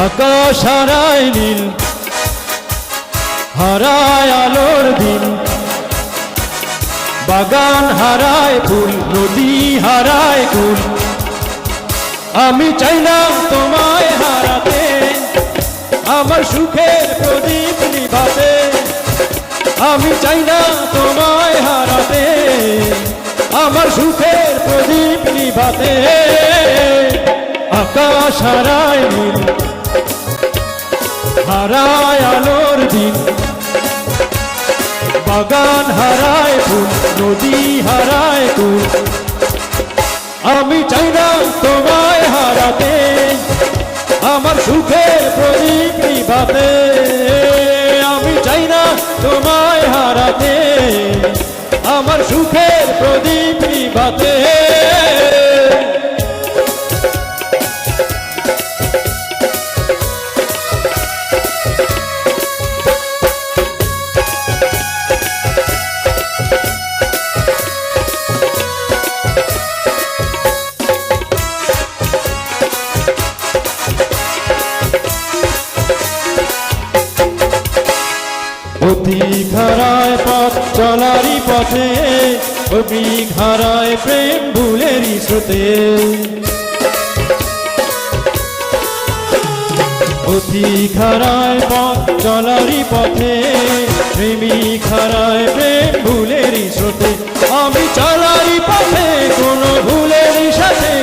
আকাশ হারায় নীল, হারায় আলোর দিন, বাগান হারায় ফুল, নদী হারায় কুল। আমি চাই না তোমায় হারাতে, আমার সুখের প্রদীপ নিভাতে। আমি চাই না তোমায় হারাতে, আমার সুখের প্রদীপ নিভাতে। আকাশ হারায় নীল, হারায় আলোর দিন, বাগান হারায় ফুল, নদী হারায় কুল। আমি চাই না তোমায় হারাতে, আমার সুখের প্রদীপ নিভাতে। আমি চাই না তোমায় হারাতে, আমার সুখের প্রদীপ নিভাতে। অধিক হারায় পথ চলারই পথে, অধিক হারায় প্রেম ভুলেরই স্রোতে। অধিক হারায় পথ চলারই পথে, প্রেমিক হারায় প্রেম ভুলেরই স্রোতে। আমি চলারই পথে কোনো ভুলেরই সাথে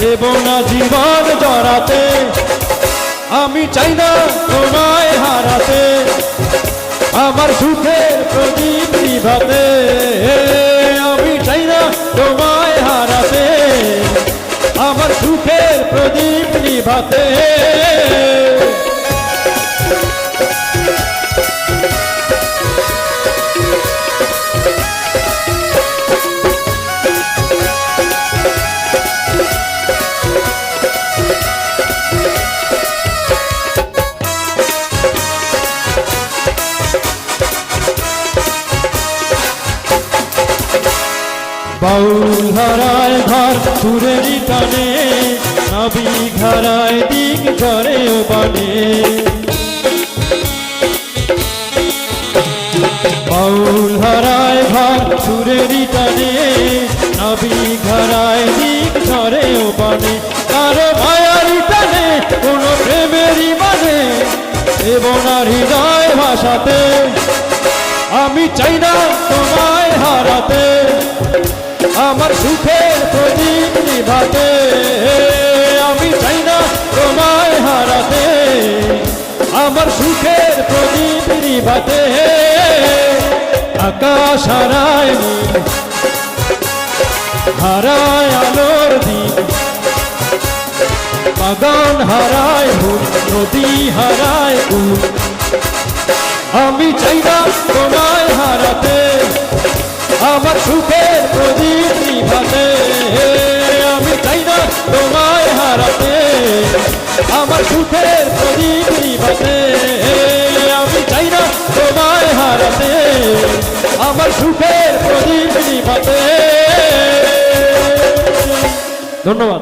দেব না জীবন জড়াতে। আমি চাই না তোমায় হারাতে, আমার সুখের প্রদীপ নিভাতে। আমি চাই না তোমায় হারাতে, আমার সুখের প্রদীপ নিভাতে। বাউল হারায় ঘর সুরেরই টানে, নাবিক হারায় দিক ঝরে ও বানে। বাউল হারায় ঘর সুরেরই টানে, নাবিক হারায় দিক ঝরে ও বানে। কারো মায়ারই টানে কোনো প্রেমেরই মানে দেব না হৃদয় ভাষাতে। আমি চাই না তোমায় হারাতে, আমার সুখের প্রদীপ নিভাতে। আমি চাই না তোমায় হারাতে, আমার সুখের প্রদীপ নিভাতে। আকাশ হারায় নীল, হারায় আলোর দিন, বাগান হারায় ফুল, নদী হারায় কুল। আমি চাই না তোমায় হারাতে, আমার সুখের প্রদীপ নিভাতে। আমি চাই না তোমায় হারাতে, আমার সুখের প্রদীপ নিভাতে। আমি চাই না তোমায় হারাতে, আমার সুখের প্রদীপ নিভাতে। ধন্যবাদ।